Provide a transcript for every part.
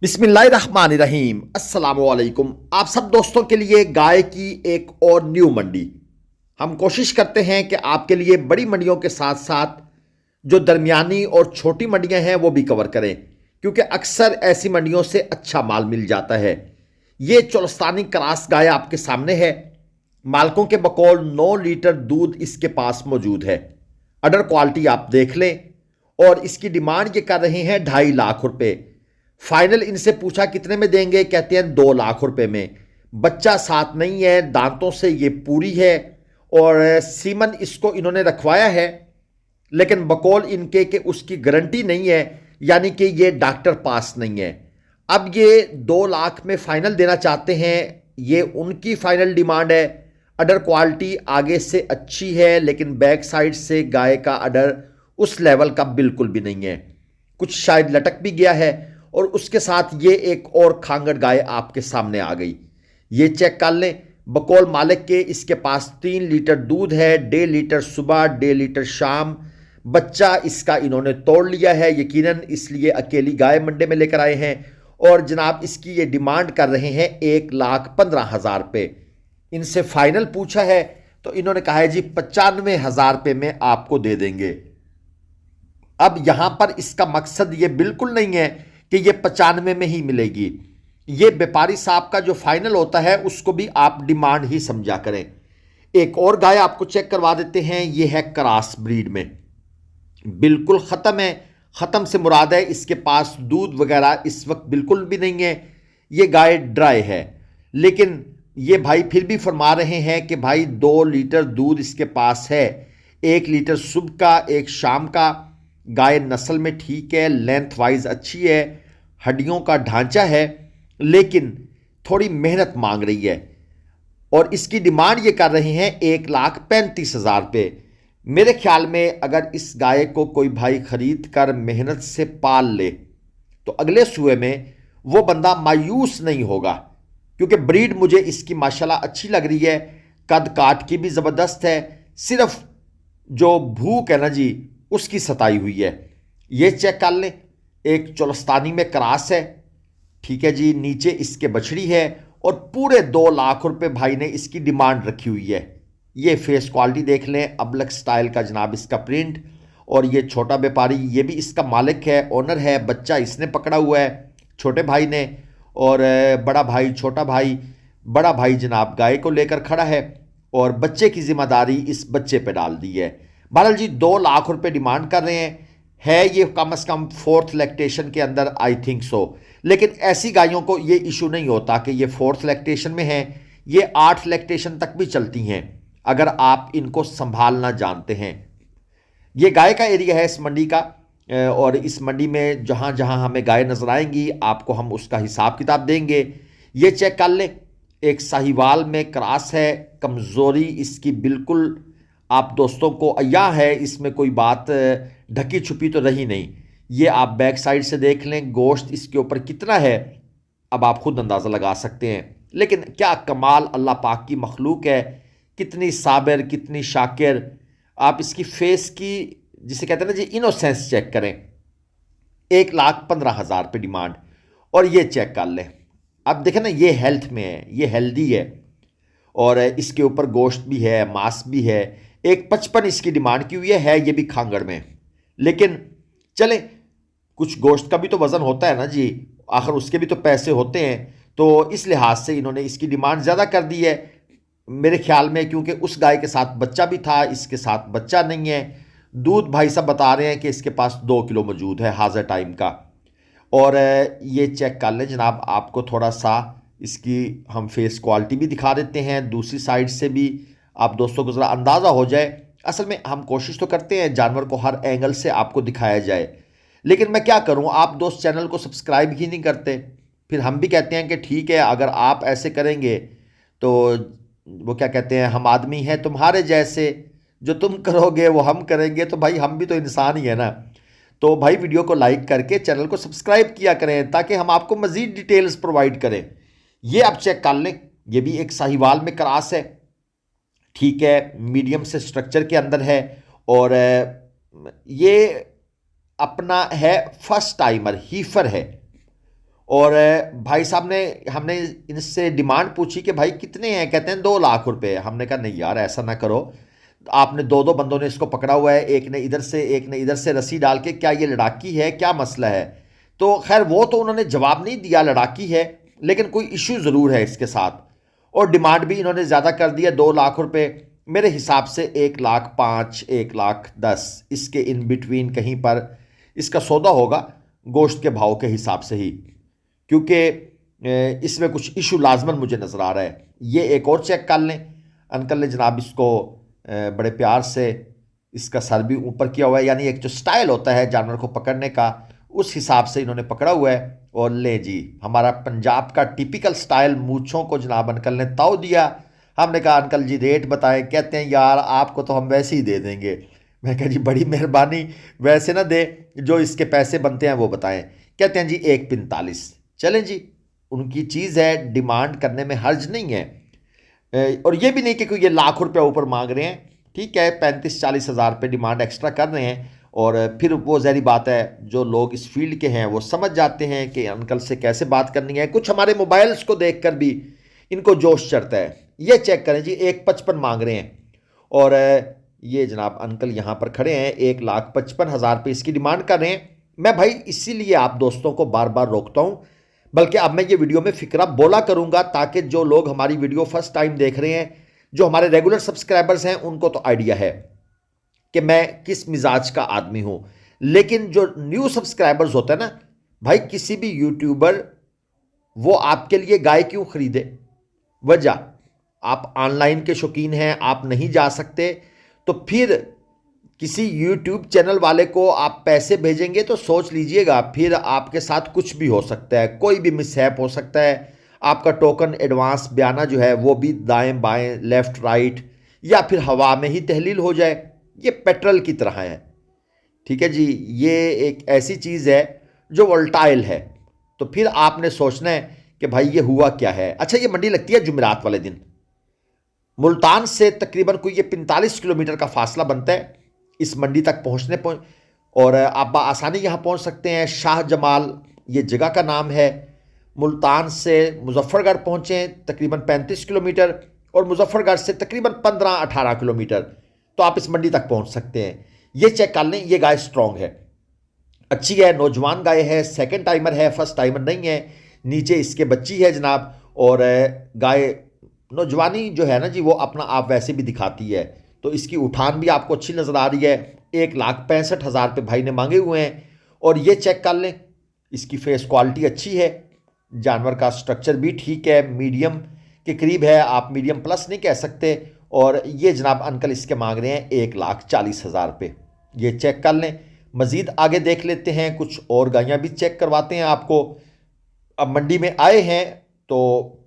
बिस्मिल्लाहिर्रहमानिर्रहीम अस्सलामुअलैकुम। आप सब दोस्तों के लिए गाय की एक और न्यू मंडी। हम कोशिश करते हैं कि आपके लिए बड़ी मंडियों के साथ साथ जो दरमियानी और छोटी मंडियां हैं वो भी कवर करें, क्योंकि अक्सर ऐसी मंडियों से अच्छा माल मिल जाता है। ये चोलस्तानी क्रास गाय आपके सामने है। मालकों के बकौल 9 लीटर दूध इसके पास मौजूद है। अडर क्वालिटी आप देख लें। और इसकी डिमांड ये कर रहे हैं 2.5 लाख रुपए। फाइनल इनसे पूछा कितने में देंगे, कहते हैं 2 लाख रुपए में। बच्चा साथ नहीं है, दांतों से ये पूरी है और सीमन इसको इन्होंने रखवाया है, लेकिन बकौल इनके कि उसकी गारंटी नहीं है, यानी कि ये डॉक्टर पास नहीं है। अब ये 2 लाख में फाइनल देना चाहते हैं, ये उनकी फाइनल डिमांड है। अडर क्वालिटी आगे से अच्छी है, लेकिन बैक साइड से गाय का अडर उस लेवल का बिल्कुल भी नहीं है, कुछ शायद लटक भी गया है। और उसके साथ ये एक और खांगड़ गाय आपके सामने आ गई। ये चेक कर लें। बकौल मालिक के इसके पास 3 लीटर दूध है, 1.5 लीटर सुबह, 1.5 लीटर शाम। बच्चा इसका इन्होंने तोड़ लिया है यकीनन, इसलिए अकेली गाय मंडे में लेकर आए हैं। और जनाब इसकी ये डिमांड कर रहे हैं 1,15,000 रुपये। इनसे फाइनल पूछा है तो इन्होंने कहा है जी 95,000 रुपये में आपको दे देंगे। अब यहां पर इसका मकसद ये बिल्कुल नहीं है कि ये 95 में ही मिलेगी। ये व्यापारी साहब का जो फाइनल होता है उसको भी आप डिमांड ही समझा करें। एक और गाय आपको चेक करवा देते हैं। ये है क्रॉस ब्रीड में, बिल्कुल ख़त्म है। ख़त्म से मुराद है इसके पास दूध वगैरह इस वक्त बिल्कुल भी नहीं है। ये गाय ड्राई है, लेकिन ये भाई फिर भी फरमा रहे हैं कि भाई 2 लीटर दूध इसके पास है, 1 लीटर सुबह का, 1 शाम का। गाय नस्ल में ठीक है, लेंथ वाइज अच्छी है, हड्डियों का ढांचा है, लेकिन थोड़ी मेहनत मांग रही है। और इसकी डिमांड ये कर रहे हैं 1,35,000 रुपये। मेरे ख्याल में अगर इस गाय को कोई भाई खरीद कर मेहनत से पाल ले तो अगले सूए में वो बंदा मायूस नहीं होगा, क्योंकि ब्रीड मुझे इसकी माशाल्लाह अच्छी लग रही है। कद काट की भी ज़बरदस्त है, सिर्फ जो भूख है ना जी उसकी सताई हुई है। ये चेक कर लें। एक चोलस्तानी में क्रास है, ठीक है जी। नीचे इसके बछड़ी है और पूरे 2 लाख रुपए भाई ने इसकी डिमांड रखी हुई है। ये फेस क्वालिटी देख लें, अबलक स्टाइल का जनाब इसका प्रिंट। और ये छोटा व्यापारी, ये भी इसका मालिक है, ओनर है। बच्चा इसने पकड़ा हुआ है, छोटे भाई ने। और बड़ा भाई, छोटा भाई, बड़ा भाई जनाब गाय को लेकर खड़ा है और बच्चे की जिम्मेदारी इस बच्चे पे डाल दी है। बहरहाल जी 2 लाख रुपए डिमांड कर रहे हैं। है ये कम से कम 4th लैक्टेशन के अंदर, आई थिंक सो। लेकिन ऐसी गायों को ये इशू नहीं होता कि ये 4th लैक्टेशन में है, ये 8 लैक्टेशन तक भी चलती हैं अगर आप इनको संभालना जानते हैं। ये गाय का एरिया है इस मंडी का। और इस मंडी में जहां जहां हमें गाय नजर आएंगी आपको हम उसका हिसाब किताब देंगे। ये चेक कर लें। एक साहिवाल में क्रास है, कमजोरी इसकी बिल्कुल आप दोस्तों को अय्या है, इसमें कोई बात ढकी छुपी तो रही नहीं। ये आप बैक साइड से देख लें, गोश्त इसके ऊपर कितना है अब आप खुद अंदाज़ा लगा सकते हैं। लेकिन क्या कमाल अल्लाह पाक की मखलूक है, कितनी साबिर, कितनी शाकिर। आप इसकी फेस की, जिसे कहते हैं ना जी, इनोसेंस चेक करें। 1,15,000 रुपये डिमांड। और ये चेक कर लें। अब देखें ना, ये हेल्थ में है, ये हेल्दी है और इसके ऊपर गोश्त भी है, मांस भी है। 1,55 इसकी डिमांड की हुई है, ये भी खांगड़ में। लेकिन चलें, कुछ गोश्त का भी तो वज़न होता है ना जी, आखिर उसके भी तो पैसे होते हैं। तो इस लिहाज से इन्होंने इसकी डिमांड ज़्यादा कर दी है मेरे ख्याल में, क्योंकि उस गाय के साथ बच्चा भी था, इसके साथ बच्चा नहीं है। दूध भाई साहब बता रहे हैं कि इसके पास 2 किलो मौजूद है हाज़र टाइम का। और ये चेक कर लें जनाब, आपको थोड़ा सा इसकी हम फेस क्वालिटी भी दिखा देते हैं, दूसरी साइड से भी आप दोस्तों को ज़रा अंदाज़ा हो जाए। असल में हम कोशिश तो करते हैं जानवर को हर एंगल से आपको दिखाया जाए, लेकिन मैं क्या करूं, आप दोस्त चैनल को सब्सक्राइब ही नहीं करते। फिर हम भी कहते हैं कि ठीक है, अगर आप ऐसे करेंगे तो वो क्या कहते हैं, हम आदमी हैं तुम्हारे जैसे, जो तुम करोगे वो हम करेंगे। तो भाई हम भी तो इंसान ही है ना। तो भाई वीडियो को लाइक करके चैनल को सब्सक्राइब किया करें ताकि हम आपको मज़ीद डिटेल्स प्रोवाइड करें। ये आप चेक कर लें। ये भी एक साहिवाल में क्रास है, ठीक है, मीडियम से स्ट्रक्चर के अंदर है। और ये अपना है फर्स्ट टाइमर, हीफर है। और भाई साहब ने हमने इनसे डिमांड पूछी कि भाई कितने हैं, कहते हैं 2 लाख रुपए। हमने कहा नहीं यार ऐसा ना करो, आपने दो दो बंदों ने इसको पकड़ा हुआ है, एक ने इधर से एक ने इधर से रस्सी डाल के, क्या ये लड़ाकी है, क्या मसला है। तो खैर वो तो उन्होंने जवाब नहीं दिया लड़ाकी है, लेकिन कोई इश्यू ज़रूर है इसके साथ। और डिमांड भी इन्होंने ज़्यादा कर दिया, 2 लाख रुपए। मेरे हिसाब से 1,05,000 1,10,000 इसके इन बिटवीन कहीं पर इसका सौदा होगा, गोश्त के भाव के हिसाब से ही, क्योंकि इसमें कुछ इशू लाजमन मुझे नज़र आ रहा है। ये एक और चेक कर लें। अंकल ने जनाब इसको बड़े प्यार से इसका सर भी ऊपर किया हुआ है, यानी एक जो स्टाइल होता है जानवर को पकड़ने का, उस हिसाब से इन्होंने पकड़ा हुआ है। और ले जी, हमारा पंजाब का टिपिकल स्टाइल, मूँछों को जनाब अंकल ने ताव दिया। हमने कहा अंकल जी रेट बताएं, कहते हैं यार आपको तो हम वैसे ही दे देंगे। मैं कहा जी बड़ी मेहरबानी, वैसे ना दे, जो इसके पैसे बनते हैं वो बताएं। कहते हैं जी 1,45,000। चलें जी, उनकी चीज़ है, डिमांड करने में हर्ज नहीं है। और ये भी नहीं कि कोई ये लाख रुपये ऊपर मांग रहे हैं, ठीक है, 35-40 हज़ार रुपये डिमांड एक्स्ट्रा कर रहे हैं। और फिर वो ज़हरी बात है, जो लोग इस फील्ड के हैं वो समझ जाते हैं कि अंकल से कैसे बात करनी है। कुछ हमारे मोबाइल्स को देखकर भी इनको जोश चढ़ता है। ये चेक करें जी, 1,55,000 मांग रहे हैं। और ये जनाब अंकल यहाँ पर खड़े हैं, 1,55,000 रुपये इसकी डिमांड कर रहे हैं। मैं भाई इसीलिए आप दोस्तों को बार बार रोकता हूँ, बल्कि अब मैं ये वीडियो में फ़िक्रा बोला करूँगा, ताकि जो लोग हमारी वीडियो फर्स्ट टाइम देख रहे हैं, जो हमारे रेगुलर सब्सक्राइबर्स हैं, उनको तो आइडिया है कि मैं किस मिजाज का आदमी हूं। लेकिन जो न्यू सब्सक्राइबर्स होते हैं ना भाई, किसी भी यूट्यूबर वो आपके लिए गाय क्यों खरीदे? वजह, आप ऑनलाइन के शौकीन हैं, आप नहीं जा सकते, तो फिर किसी यूट्यूब चैनल वाले को आप पैसे भेजेंगे तो सोच लीजिएगा फिर आपके साथ कुछ भी हो सकता है, कोई भी मिसहैप हो सकता है। आपका टोकन एडवांस बयाना जो है वो भी दाएं बाएं लेफ्ट राइट या फिर हवा में ही तहलील हो जाए। ये पेट्रोल की तरह है, ठीक है जी। ये एक ऐसी चीज़ है जो वोल्टाइल है। तो फिर आपने सोचना है कि भाई ये हुआ क्या है। अच्छा, ये मंडी लगती है जुमेरात वाले दिन। मुल्तान से तकरीबन कोई ये 45 किलोमीटर का फासला बनता है इस मंडी तक पहुंचने और आप आसानी यहाँ पहुंच सकते हैं। शाह जमाल ये जगह का नाम है। मुल्तान से मुजफ्फरगढ़ पहुँचें तकरीबन 35 किलोमीटर, और मुजफ्फरगढ़ से तकरीबन 15-18 किलोमीटर, तो आप इस मंडी तक पहुंच सकते हैं। ये चेक कर लें, ये गाय स्ट्रॉन्ग है, अच्छी है, नौजवान गाय है, सेकंड टाइमर है, फर्स्ट टाइमर नहीं है। नीचे इसके बच्ची है जनाब। और गाय नौजवानी जो है ना जी, वो अपना आप वैसे भी दिखाती है। तो इसकी उठान भी आपको अच्छी नज़र आ रही है। 1,65,000 रुपये भाई ने मांगे हुए हैं। और ये चेक कर लें, इसकी फेस क्वालिटी अच्छी है, जानवर का स्ट्रक्चर भी ठीक है, मीडियम के करीब है, आप मीडियम प्लस नहीं कह सकते। और ये जनाब अंकल इसके मांग रहे हैं 1,40,000 रुपये। ये चेक कर लें। मज़ीद आगे देख लेते हैं, कुछ और गायें भी चेक करवाते हैं आपको। अब मंडी में आए हैं तो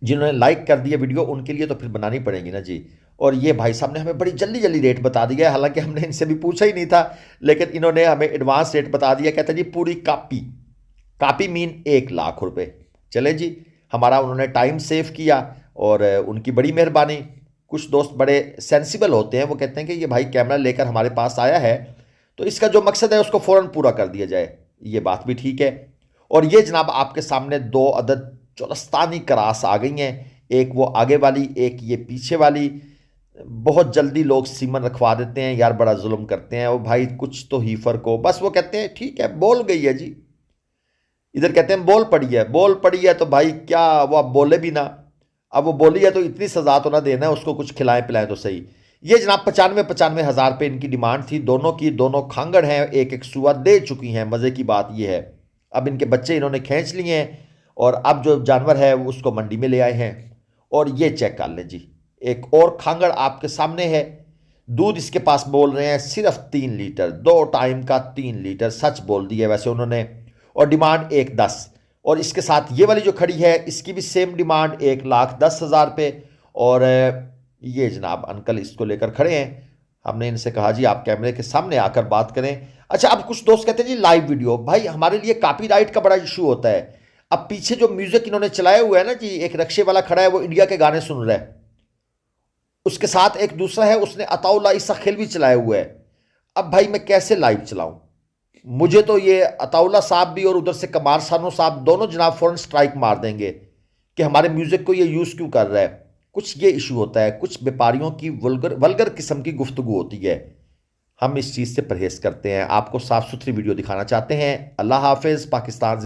जिन्होंने लाइक कर दिया वीडियो, उनके लिए तो फिर बनानी पड़ेगी ना जी। और ये भाई साहब ने हमें बड़ी जल्दी जल्दी रेट बता दिया है, हालांकि हमने इनसे भी पूछा ही नहीं था, लेकिन इन्होंने हमें एडवांस रेट बता दिया। कहते हैं जी पूरी कापी मीन 1,00,000 रुपये। चले जी, हमारा उन्होंने टाइम सेव किया और उनकी बड़ी मेहरबानी। कुछ दोस्त बड़े सेंसिबल होते हैं, वो कहते हैं कि ये भाई कैमरा लेकर हमारे पास आया है तो इसका जो मकसद है उसको फ़ौरन पूरा कर दिया जाए। ये बात भी ठीक है। और ये जनाब आपके सामने 2 अदद चौलस्तानी क्रास आ गई हैं, एक वो आगे वाली, एक ये पीछे वाली। बहुत जल्दी लोग सीमन रखवा देते हैं यार, बड़ा जुल्म करते हैं। और भाई कुछ तो हीफर को बस वो कहते हैं ठीक है बोल गई है जी, इधर कहते हैं बोल पड़ी है तो भाई क्या वो अब बोले भी ना, अब वो बोली है तो इतनी सजा तो ना देना, उसको कुछ खिलाएं पिलाएं तो सही। ये जनाब 95 हज़ार रुपये इनकी डिमांड थी, दोनों की। दोनों खांगड़ हैं, एक एक सुआ दे चुकी हैं। मज़े की बात ये है, अब इनके बच्चे इन्होंने खींच लिए हैं और अब जो जानवर है उसको मंडी में ले आए हैं। और ये चेक कर लें जी, एक और खांगड़ आपके सामने है। दूध इसके पास बोल रहे हैं सिर्फ 3 लीटर, 2 टाइम का 3 लीटर, सच बोल दिया वैसे उन्होंने। और डिमांड 1,10,000। और इसके साथ ये वाली जो खड़ी है इसकी भी सेम डिमांड 1,10,000 रुपये। और ये जनाब अंकल इसको लेकर खड़े हैं। हमने इनसे कहा जी आप कैमरे के सामने आकर बात करें। अच्छा, अब कुछ दोस्त कहते हैं जी लाइव वीडियो, भाई हमारे लिए कॉपीराइट का बड़ा इशू होता है। अब पीछे जो म्यूजिक इन्होंने चलाया हुआ है ना जी, एक रक्शे वाला खड़ा है वो इंडिया के गाने सुन रहा है, उसके साथ एक दूसरा है उसने अताउल्ला ईसा खेल भी चलाया हुआ है। अब भाई मैं कैसे लाइव चलाऊं? मुझे तो ये अताउल्ला साहब भी और उधर से कमार सानो साहब दोनों जनाब फ़ौरन स्ट्राइक मार देंगे कि हमारे म्यूज़िक को ये यूज़ क्यों कर रहा है। कुछ ये इशू होता है, कुछ व्यापारियों की वल्गर वल्गर किस्म की गुफ्तगू होती है। हम इस चीज़ से परहेज़ करते हैं, आपको साफ़ सुथरी वीडियो दिखाना चाहते हैं। अल्लाह हाफ़िज़। पाकिस्तान।